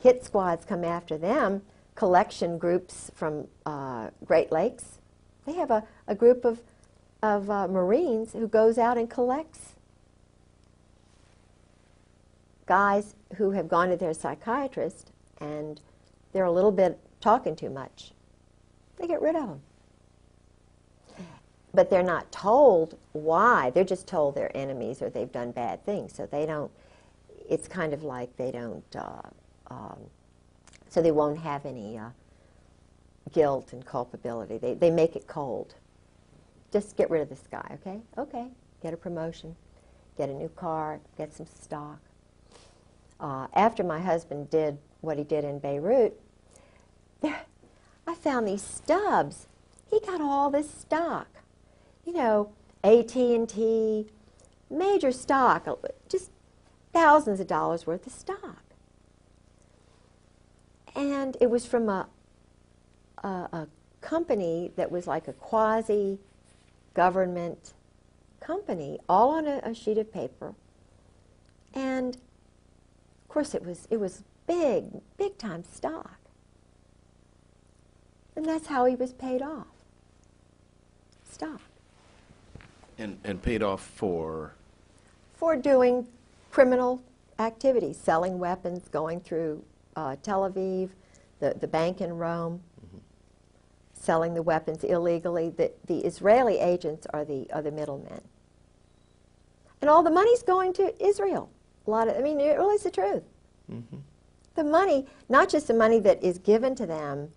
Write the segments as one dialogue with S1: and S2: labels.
S1: hit squads come after them, collection groups from Great Lakes. They have a group of Marines who goes out and collects guys who have gone to their psychiatrist and they're a little bit talking too much. They get rid of them. But they're not told why. They're just told they're enemies or they've done bad things. So they don't, it's kind of like they don't, so they won't have any guilt and culpability. They make it cold. Just get rid of this guy, okay? Okay, get a promotion, get a new car, get some stock. After my husband did what he did in Beirut, I found these stubs. He got all this stock. You know, AT&T, major stock, just thousands of dollars worth of stock. And it was from a company that was like a quasi-government company, all on a sheet of paper. And of course it was big time stock. And that's how he was paid off. Stock.
S2: And paid off for?
S1: For doing criminal activities, selling weapons, going through Tel Aviv, the bank in Rome, selling the weapons illegally. The Israeli agents are the middlemen. And all the money's going to Israel. A lot of, I mean, it really is the truth. Mm-hmm. The money, not just the money that is given to them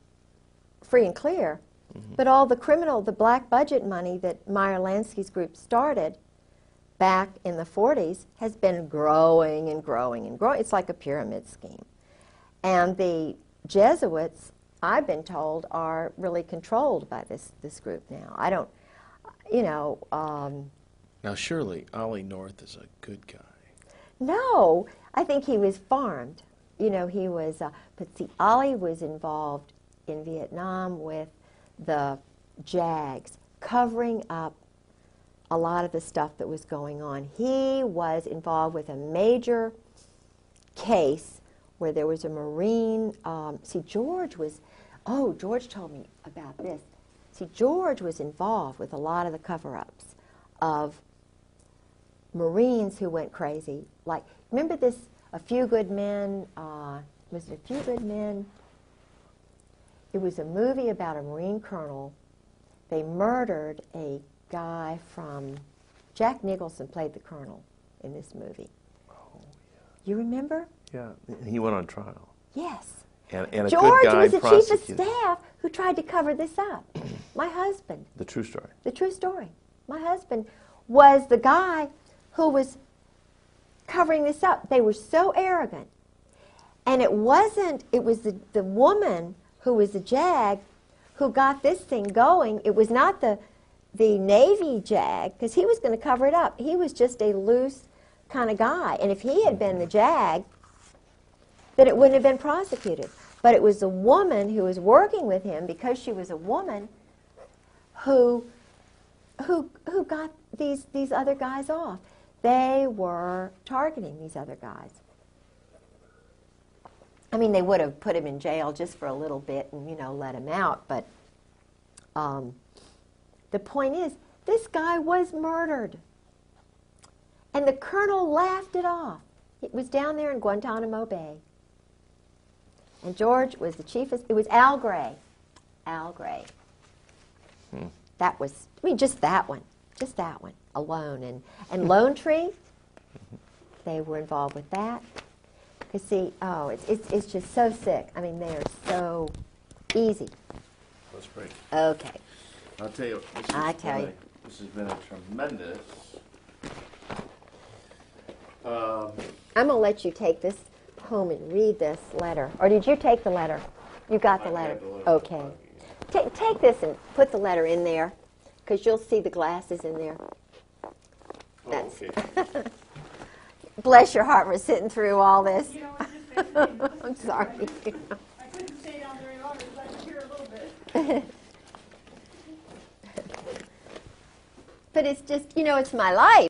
S1: free and clear, but all the criminal, the black budget money that Meyer Lansky's group started back in the 40s has been growing and growing and growing. It's like a pyramid scheme. And the Jesuits, I've been told, are really controlled by this group now. I don't, you know...
S2: now, surely Ollie North is a good guy.
S1: No, I think he was farmed. You know, he was... but see, Ollie was involved in Vietnam with the JAGs, covering up a lot of the stuff that was going on. He was involved with a major case where there was a Marine, see, George told me about this. See, George was involved with a lot of the cover-ups of Marines who went crazy. Like, remember this, A Few Good Men, was it A Few Good Men? It was a movie about a Marine colonel. They murdered a guy from... Jack Nicholson played the colonel in this movie. Oh, yeah. You remember?
S2: Yeah, he went on trial.
S1: Yes.
S2: And a
S1: George
S2: good guy
S1: was the chief of
S2: prosecuted.
S1: staff who tried to cover this up. My husband.
S2: The true story.
S1: The true story. My husband was the guy who was covering this up. They were so arrogant. And it was the woman who was the JAG who got this thing going. It was not the Navy JAG, because he was going to cover it up. He was just a loose kind of guy. And if he had been the JAG, then it wouldn't have been prosecuted. But it was the woman who was working with him, because she was a woman, who got these other guys off. They were targeting these other guys. I mean, they would have put him in jail just for a little bit and, you know, let him out. But the point is, this guy was murdered. And the colonel laughed it off. It was down there in Guantanamo Bay. And George was the chief of... It was Al Gray. Al Gray. That was... I mean, just that one. Just that one alone. And Lone Tree, they were involved with that. Because, see, it's just so sick. I mean, they are so easy.
S2: Let's break.
S1: Okay.
S2: I'll tell you, this has been a tremendous...
S1: I'm going to let you take this home and read this letter. Or did you take the letter? You got the letter? Okay. Take this and put the letter in there, because you'll see the glasses in there. That's
S2: okay.
S1: Bless your heart, we're sitting through all this.
S3: You know,
S1: I'm sorry.
S3: I couldn't stay down very long because I could hear a little bit.
S1: But it's just, you know, it's my life.